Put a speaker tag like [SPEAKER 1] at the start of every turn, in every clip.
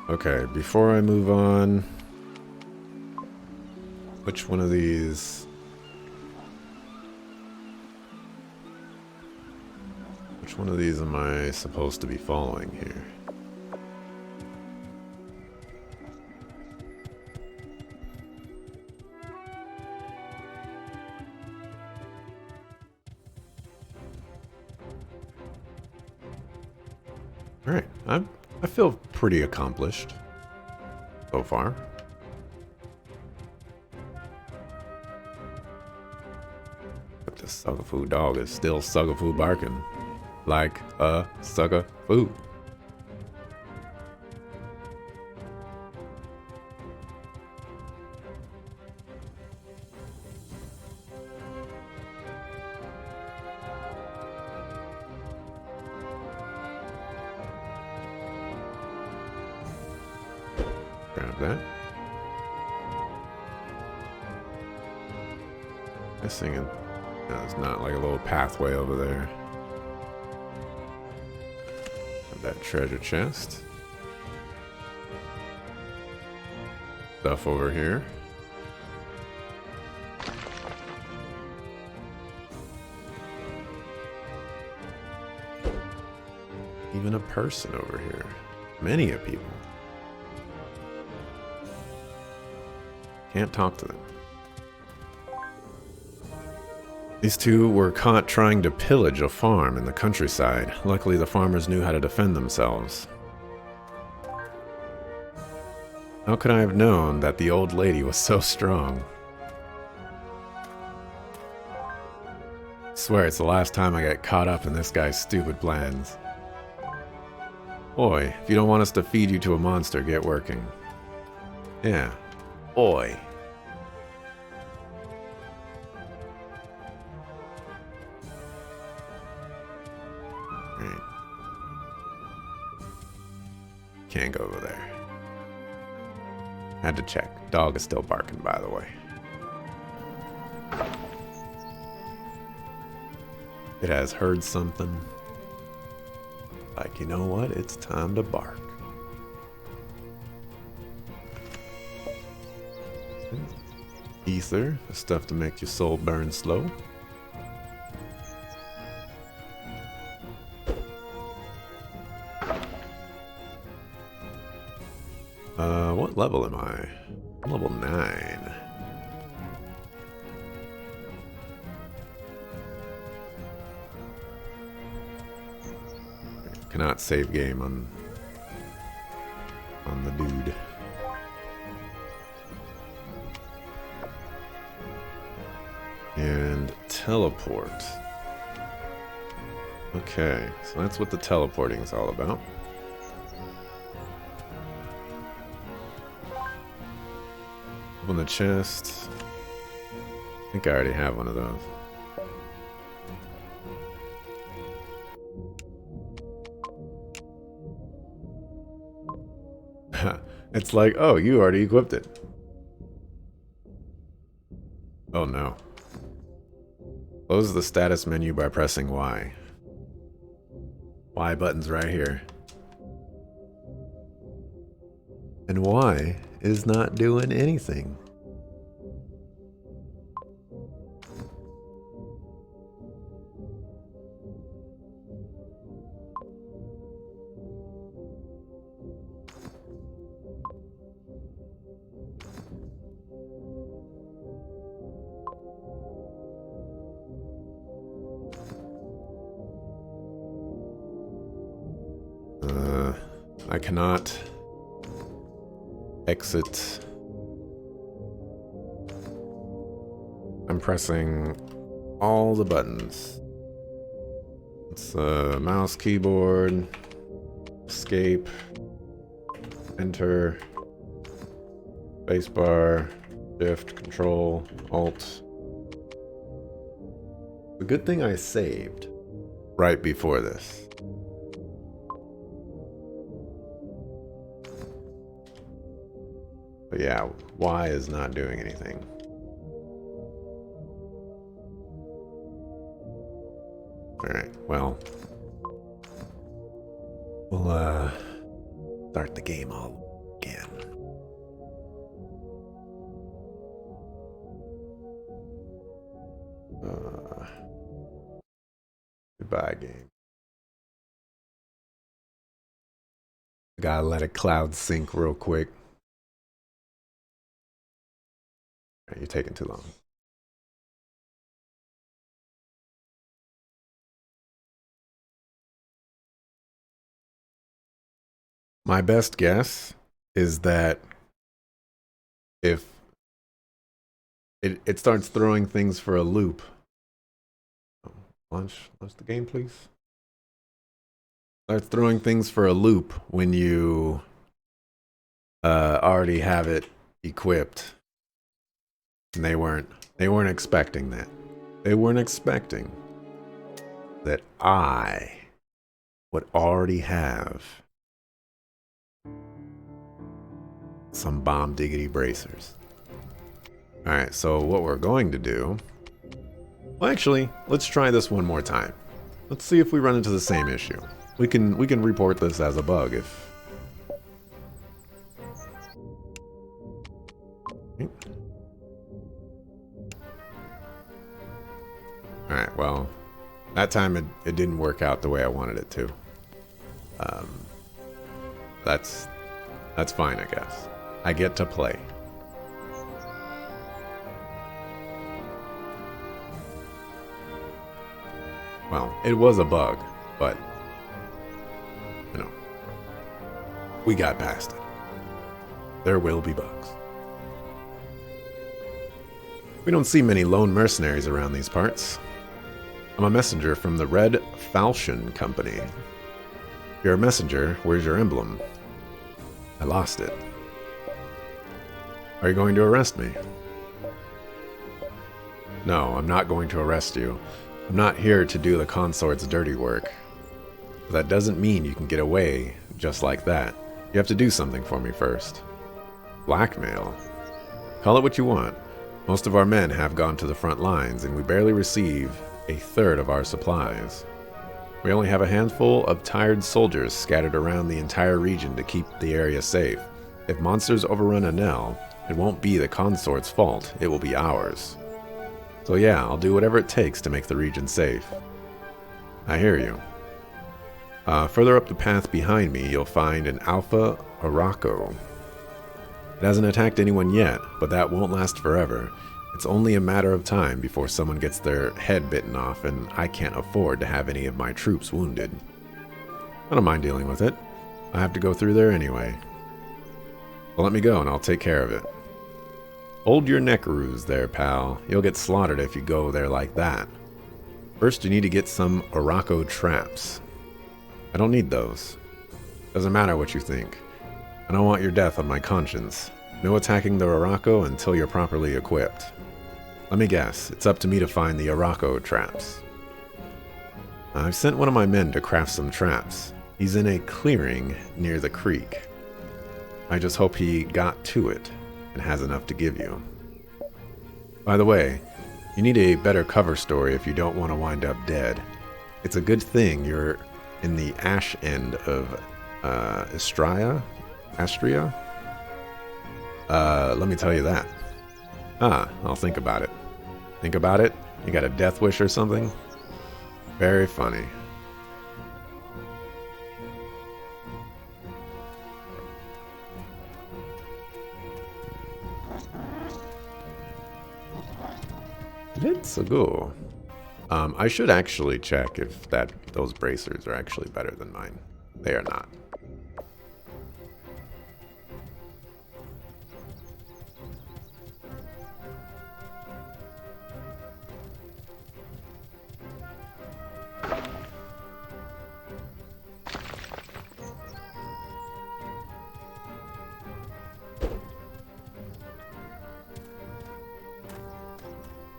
[SPEAKER 1] Okay, before I move on, which one of these? Which one of these am I supposed to be following here? Alright, I feel pretty accomplished so far. But this Sugafoo dog is still Sugafoo barking like a Sugafoo. Grab that. Guessing it. No, it's not like a little pathway over there. That treasure chest. Stuff over here. Even a person over here. Many a people. Can't talk to them. These two were caught trying to pillage a farm in the countryside. Luckily, the farmers knew how to defend themselves. How could I have known that the old lady was so strong? I swear it's the last time I get caught up in this guy's stupid plans. Boy, if you don't want us to feed you to a monster, get working. Yeah. Boy. Right. Can't go over there. Had to check. Dog is still barking, by the way. It has heard something. Like, you know what? It's time to bark. Ether, the stuff to make your soul burn slow. What level am I? I'm level 9. Cannot save game on the dude. And teleport. Okay, so that's what the teleporting is all about. Open the chest. I think I already have one of those. It's like, oh, you already equipped it. Oh no. Close the status menu by pressing Y. Y button's right here. And Y is not doing anything. I cannot exit. I'm pressing all the buttons. It's mouse, keyboard, escape, enter, spacebar, shift, control, alt. The good thing I saved right before this. But yeah, Y is not doing anything. Alright, well. We'll start the game all Goodbye, game. Gotta let a cloud sink real quick. You're taking too long. My best guess is that if it starts throwing things for a loop. Launch the game, please. Starts throwing things for a loop when you already have it equipped. And they weren't expecting that. They weren't expecting that I would already have some bomb diggity bracers. Alright, so what we're going to do... Well, actually, let's try this one more time. Let's see if we run into the same issue. We can report this as a bug if... Alright, well, that time it didn't work out the way I wanted it to. That's fine, I guess. I get to play. Well, it was a bug, but, you know, we got past it. There will be bugs. We don't see many lone mercenaries around these parts. I'm a messenger from the Red Falchion Company. If you're a messenger, where's your emblem? I lost it. Are you going to arrest me? No, I'm not going to arrest you. I'm not here to do the consort's dirty work. But that doesn't mean you can get away just like that. You have to do something for me first. Blackmail? Call it what you want. Most of our men have gone to the front lines, and we barely receive a third of our supplies. We only have a handful of tired soldiers scattered around the entire region to keep the area safe. If monsters overrun Anel, it won't be the consort's fault, it will be ours. So yeah, I'll do whatever it takes to make the region safe. I hear you. Further up the path behind me, you'll find an Alpha Araco. It hasn't attacked anyone yet, but that won't last forever. It's only a matter of time before someone gets their head bitten off, and I can't afford to have any of my troops wounded. I don't mind dealing with it. I have to go through there anyway. Well, let me go and I'll take care of it. Hold your neckaroos there, pal. You'll get slaughtered if you go there like that. First, you need to get some Araco traps. I don't need those. Doesn't matter what you think. I don't want your death on my conscience. No attacking the Araco until you're properly equipped. Let me guess, it's up to me to find the Araco traps. I've sent one of my men to craft some traps. He's in a clearing near the creek. I just hope he got to it and has enough to give you. By the way, you need a better cover story if you don't want to wind up dead. It's a good thing you're in the ash end of Astria? Let me tell you that. I'll think about it. Think about it? You got a death wish or something? Very funny. Let's go. I should actually check if those bracers are actually better than mine. They are not.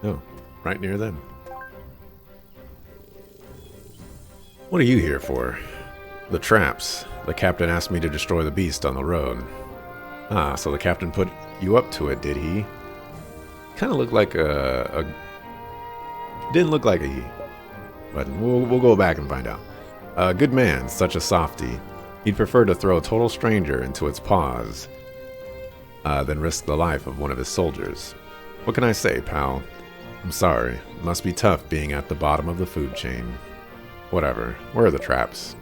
[SPEAKER 1] Oh, right near them. What are you here for? The traps. The captain asked me to destroy the beast on the road. Ah, so the captain put you up to it, did he? Kind of looked like didn't look like a... But we'll go back and find out. A good man, such a softy. He'd prefer to throw a total stranger into its paws than risk the life of one of his soldiers. What can I say, pal? I'm sorry. It must be tough being at the bottom of the food chain. Whatever. Where are the traps?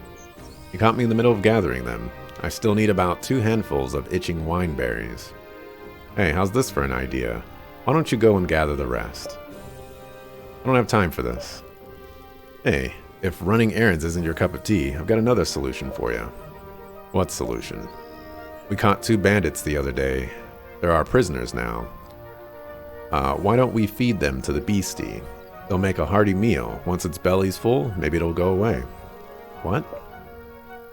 [SPEAKER 1] You caught me in the middle of gathering them. I still need about 2 handfuls of itching wine berries. Hey, how's this for an idea? Why don't you go and gather the rest? I don't have time for this. Hey, if running errands isn't your cup of tea, I've got another solution for you. What solution? We caught 2 bandits the other day. They're our prisoners now. Why don't we feed them to the beastie? They'll make a hearty meal. Once its belly's full, maybe it'll go away. What?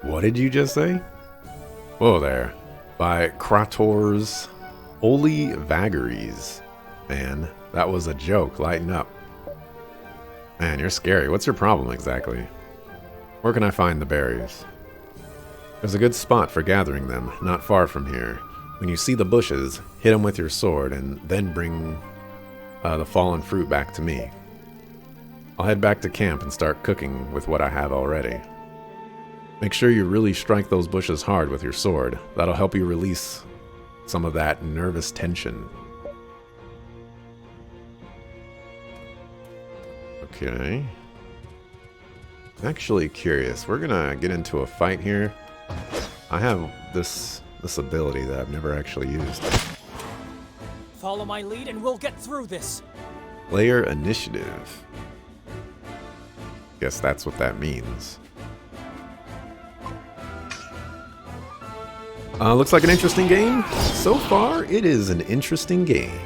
[SPEAKER 1] What did you just say? Whoa there. By Krator's Holy Vagaries. Man, that was a joke. Lighten up. Man, you're scary. What's your problem exactly? Where can I find the berries? There's a good spot for gathering them, not far from here. When you see the bushes, hit them with your sword and then bring the fallen fruit back to me. I'll head back to camp and start cooking with what I have already. Make sure you really strike those bushes hard with your sword. That'll help you release some of that nervous tension. Okay. I'm actually curious. We're gonna get into a fight here. I have this ability that I've never actually used.
[SPEAKER 2] Follow my lead and we'll get through this.
[SPEAKER 1] Player initiative. Guess that's what that means. Looks like an interesting game. So far, it is an interesting game.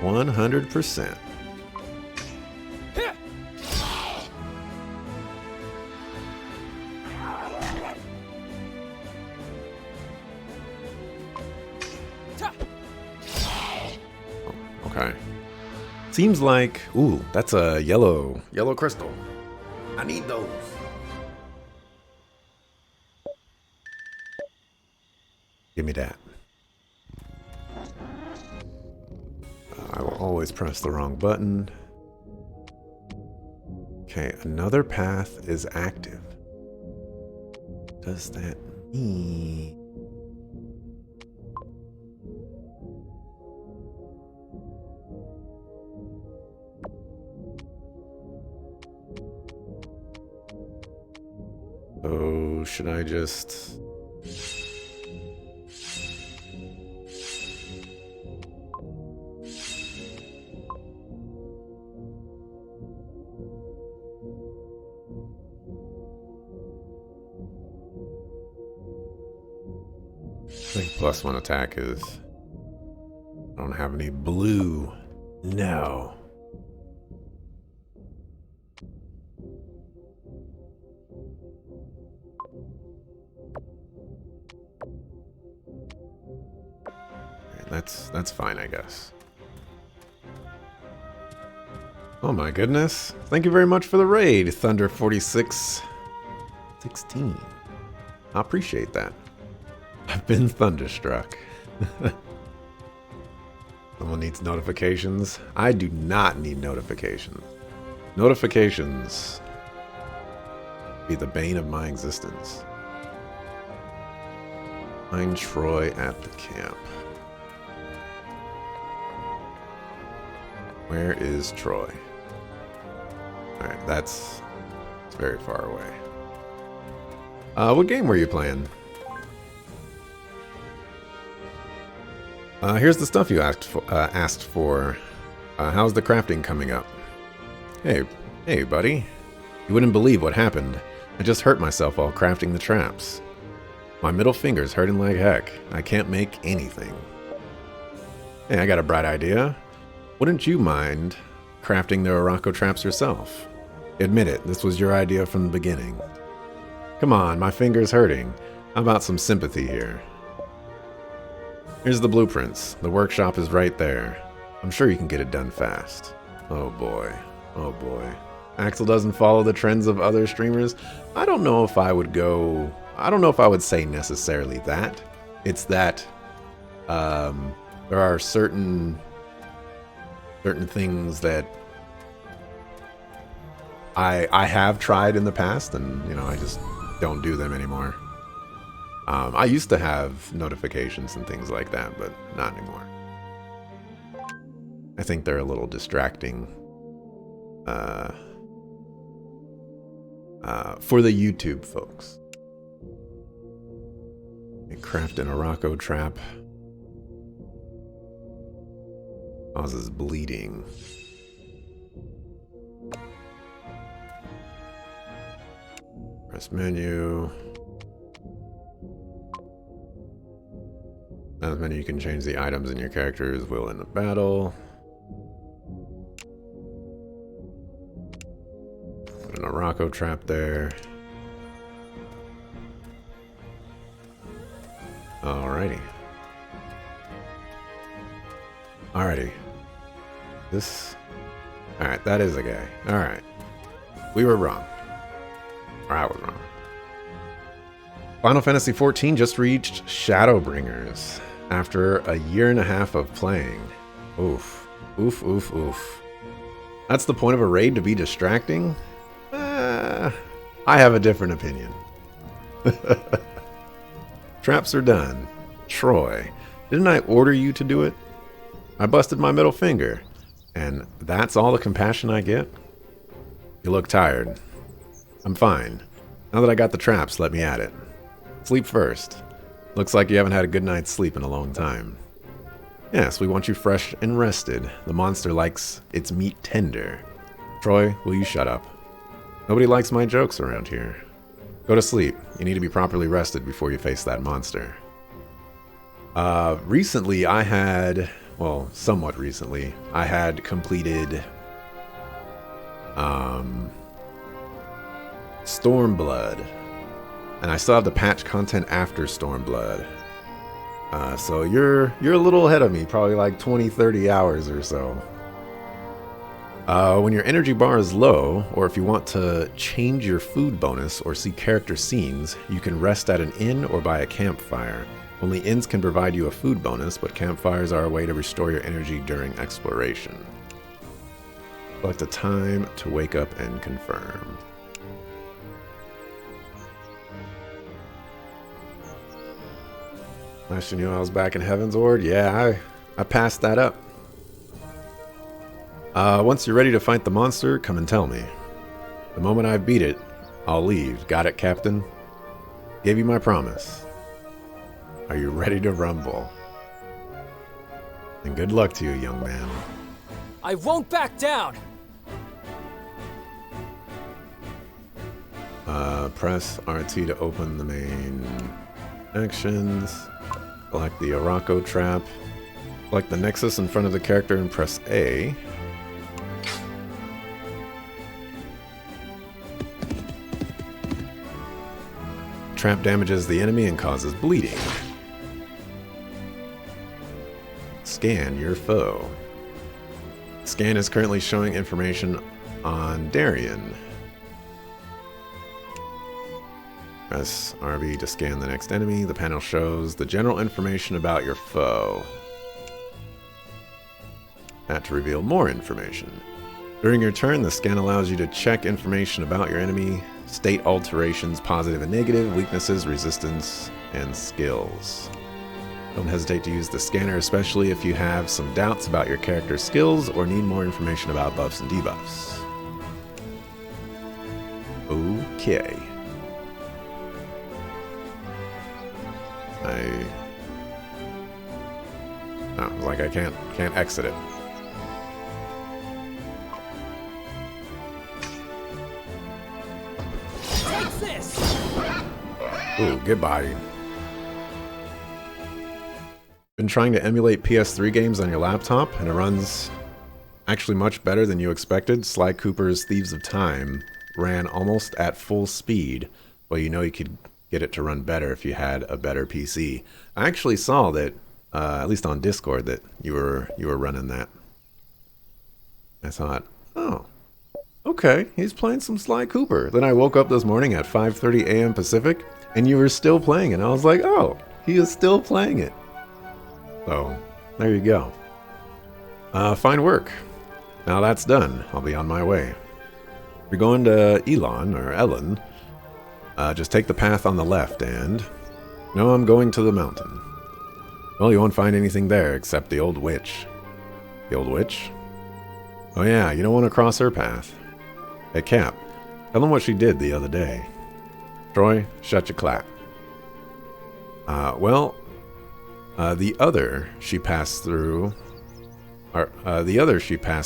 [SPEAKER 1] 100%. Okay. Seems like... Ooh, that's a yellow crystal. I need those. Give me that. I will always press the wrong button. Okay, another path is active. Does that mean... Oh, should I just... I think +1 attack is... I don't have any blue. No. That's fine, I guess. Oh my goodness. Thank you very much for the raid, Thunder4616. I appreciate that. I've been thunderstruck. Someone needs notifications. I do not need notifications. Notifications be the bane of my existence. Find Troy at the camp. Where is Troy? Alright, that's very far away. What game were you playing? Here's the stuff you asked for. How's the crafting coming up? Hey, buddy. You wouldn't believe what happened. I just hurt myself while crafting the traps. My middle finger's hurting like heck. I can't make anything. Hey, I got a bright idea. Wouldn't you mind crafting the Oraco traps yourself? Admit it, this was your idea from the beginning. Come on, my finger's hurting. How about some sympathy here? Here's the blueprints. The workshop is right there. I'm sure you can get it done fast. Oh boy. Oh boy. Axel doesn't follow the trends of other streamers. I don't know if I would say necessarily that. It's that there are certain things that I have tried in the past, and I just don't do them anymore. I used to have notifications and things like that, but not anymore. I think they're a little distracting. for the YouTube folks. Craft an Araco trap. Causes bleeding. Press menu. As menu, you can change the items in your character's will in the battle. Put an Araco trap there. Alrighty. Alrighty. This... Alright, that is a guy. Alright. We were wrong. Or I was wrong. Final Fantasy XIV just reached Shadowbringers after a year and a half of playing. Oof. Oof, oof, oof. That's the point of a raid, to be distracting? I have a different opinion. Traps are done. Troy, didn't I order you to do it? I busted my middle finger. And that's all the compassion I get? You look tired. I'm fine. Now that I got the traps, let me at it. Sleep first. Looks like you haven't had a good night's sleep in a long time. Yes, we want you fresh and rested. The monster likes its meat tender. Troy, will you shut up? Nobody likes my jokes around here. Go to sleep. You need to be properly rested before you face that monster. Recently I had... Well, somewhat recently, I had completed... Stormblood. And I still have the patch content after Stormblood. So you're a little ahead of me, probably like 20-30 hours or so. When your energy bar is low, or if you want to change your food bonus or see character scenes, you can rest at an inn or by a campfire. Only inns can provide you a food bonus, but campfires are a way to restore your energy during exploration. Select a time to wake up and confirm. Last you knew I was back in Heaven's Ward? Yeah, I passed that up. Once you're ready to fight the monster, come and tell me. The moment I beat it, I'll leave. Got it, Captain? Gave you my promise. Are you ready to rumble? And good luck to you, young man.
[SPEAKER 2] I won't back down!
[SPEAKER 1] Press RT to open the main actions. Select the Araco trap. Select the nexus in front of the character and press A. Trap damages the enemy and causes bleeding. Scan your foe. Scan is currently showing information on Darien. Press RB to scan the next enemy. The panel shows the general information about your foe. That to reveal more information. During your turn, the scan allows you to check information about your enemy, state alterations, positive and negative, weaknesses, resistance, and skills. Don't hesitate to use the scanner, especially if you have some doubts about your character's skills or need more information about buffs and debuffs. Okay. Like I can't exit it.
[SPEAKER 2] Take this!
[SPEAKER 1] Ooh, goodbye. Been trying to emulate PS3 games on your laptop, and it runs actually much better than you expected. Sly Cooper's Thieves of Time ran almost at full speed, but you know you could get it to run better if you had a better PC. I actually saw that, at least on Discord, that you were running that. I thought, oh, okay, he's playing some Sly Cooper. Then I woke up this morning at 5:30 a.m. Pacific, and you were still playing it. I was like, oh, he is still playing it. So, there you go. Fine work. Now that's done. I'll be on my way. You're going to Elon, or Ellen. Just take the path on the left and... No, I'm going to the mountain. Well, you won't find anything there except the old witch. The old witch? Oh yeah, you don't want to cross her path. Hey Cap, tell them what she did the other day. Troy, shut your clap. The other she passed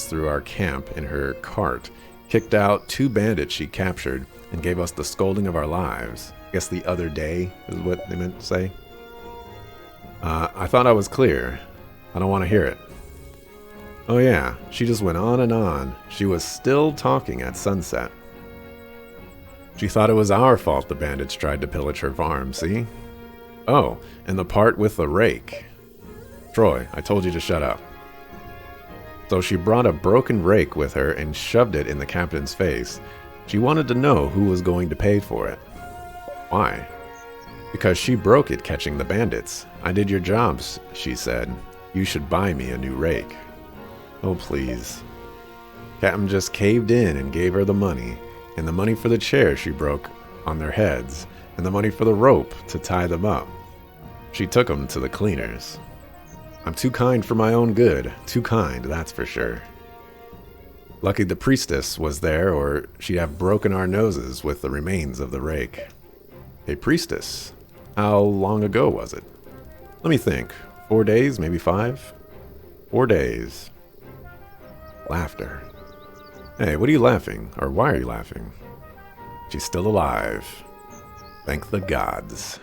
[SPEAKER 1] through our camp in her cart, kicked out 2 bandits she captured, and gave us the scolding of our lives. I guess the other day is what they meant to say. I thought I was clear. I don't want to hear it. Oh yeah, she just went on and on. She was still talking at sunset. She thought it was our fault the bandits tried to pillage her farm, see? Oh, and the part with the rake. Troy, I told you to shut up. So she brought a broken rake with her and shoved it in the captain's face. She wanted to know who was going to pay for it. Why? Because she broke it catching the bandits. I did your jobs, she said. You should buy me a new rake. Oh, please. Captain just caved in and gave her the money, and the money for the chair she broke on their heads, and the money for the rope to tie them up. She took them to the cleaners. I'm too kind for my own good. Too kind, that's for sure. Lucky the priestess was there, or she'd have broken our noses with the remains of the rake. Hey, priestess, how long ago was it? Let me think. 4 days, maybe 5? 4 days. Laughter. Hey, what are you laughing? Or why are you laughing? She's still alive. Thank the gods.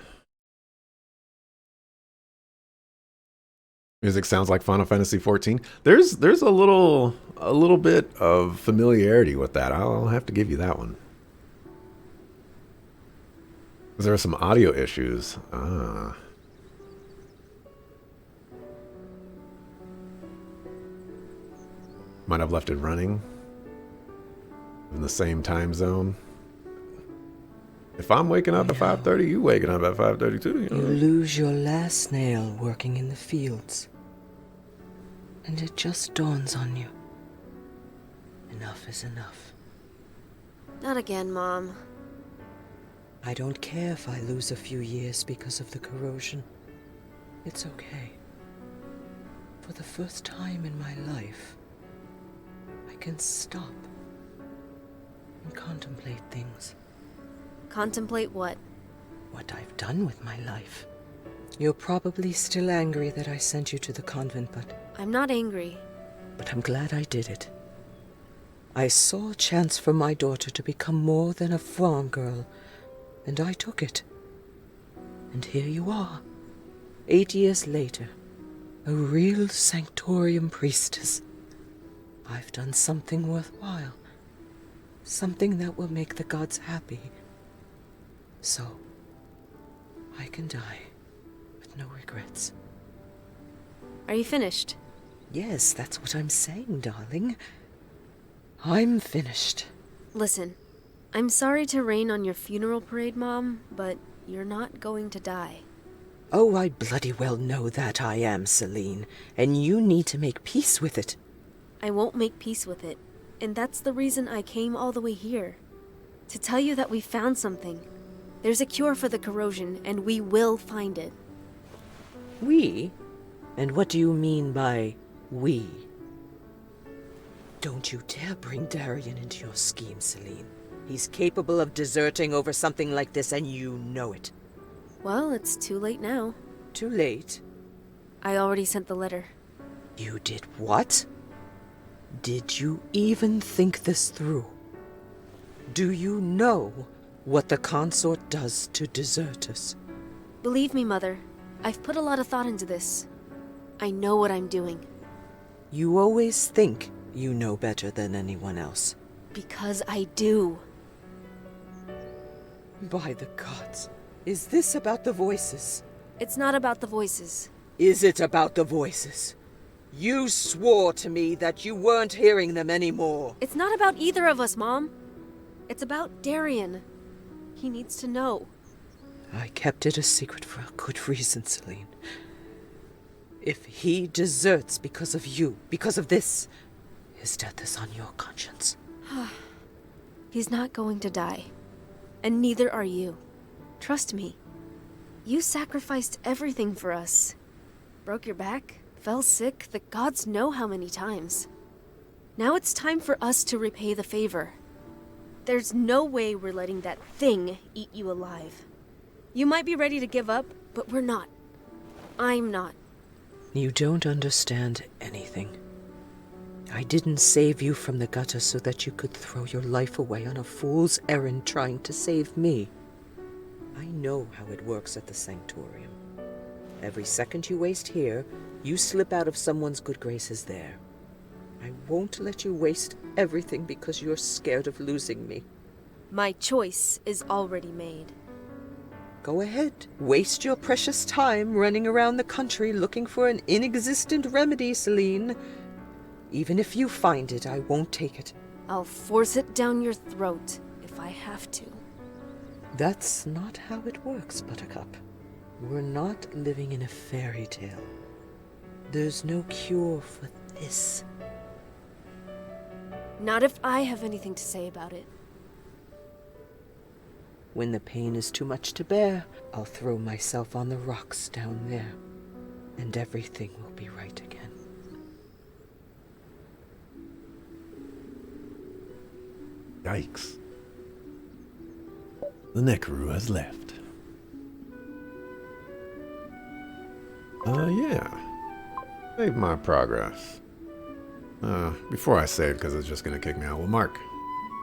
[SPEAKER 1] Music sounds like Final Fantasy XIV. There's a little bit of familiarity with that. I'll have to give you that one. There are some audio issues. Might have left it running in the same time zone. If I'm waking up at 5:30, you waking up at 5:30 too. You
[SPEAKER 3] lose your last nail working in the fields. And it just dawns on you. Enough is enough.
[SPEAKER 4] Not again, Mom.
[SPEAKER 3] I don't care if I lose a few years because of the corrosion. It's okay. For the first time in my life, I can stop and contemplate things.
[SPEAKER 4] Contemplate what?
[SPEAKER 3] What I've done with my life. You're probably still angry that I sent you to the convent,
[SPEAKER 4] I'm not angry.
[SPEAKER 3] But I'm glad I did it. I saw a chance for my daughter to become more than a farm girl, and I took it. And here you are, 8 years later, a real sanctorium priestess. I've done something worthwhile, something that will make the gods happy. So, I can die with no regrets.
[SPEAKER 4] Are you finished?
[SPEAKER 3] Yes, that's what I'm saying, darling. I'm finished.
[SPEAKER 4] Listen, I'm sorry to rain on your funeral parade, Mom, but you're not going to die.
[SPEAKER 3] Oh, I bloody well know that I am, Celine, and you need to make peace with it.
[SPEAKER 4] I won't make peace with it, and that's the reason I came all the way here. To tell you that we found something. There's a cure for the corrosion, and we will find it.
[SPEAKER 3] We? And what do you mean by we? Don't you dare bring Darian into your scheme, Celine. He's capable of deserting over something like this, and you know it.
[SPEAKER 4] Well, it's too late now.
[SPEAKER 3] Too late?
[SPEAKER 4] I already sent the letter.
[SPEAKER 3] You did what? Did you even think this through? Do you know what the consort does to deserters?
[SPEAKER 4] Believe me, Mother. I've put a lot of thought into this. I know what I'm doing.
[SPEAKER 3] You always think you know better than anyone else.
[SPEAKER 4] Because I do.
[SPEAKER 3] By the gods, is this about the voices?
[SPEAKER 4] It's not about the voices.
[SPEAKER 3] Is it about the voices? You swore to me that you weren't hearing them anymore.
[SPEAKER 4] It's not about either of us, Mom. It's about Darian. He needs to know.
[SPEAKER 3] I kept it a secret for a good reason, Celine. If he deserts because of you, because of this, his death is on your conscience.
[SPEAKER 4] He's not going to die. And neither are you. Trust me. You sacrificed everything for us. Broke your back, fell sick, the gods know how many times. Now it's time for us to repay the favor. There's no way we're letting that thing eat you alive. You might be ready to give up, but we're not. I'm not.
[SPEAKER 3] You don't understand anything. I didn't save you from the gutter so that you could throw your life away on a fool's errand trying to save me. I know how it works at the Sanctorium. Every second you waste here, you slip out of someone's good graces there. I won't let you waste everything because you're scared of losing me.
[SPEAKER 4] My choice is already made.
[SPEAKER 3] Go ahead. Waste your precious time running around the country looking for an inexistent remedy, Celine. Even if you find it, I won't take it.
[SPEAKER 4] I'll force it down your throat if I have to.
[SPEAKER 3] That's not how it works, Buttercup. We're not living in a fairy tale. There's no cure for this.
[SPEAKER 4] Not if I have anything to say about it.
[SPEAKER 3] When the pain is too much to bear, I'll throw myself on the rocks down there, and everything will be right again.
[SPEAKER 1] Yikes. The Necru has left. Yeah. Save my progress. Before I save, because it's just going to kick me out. Well, Mark,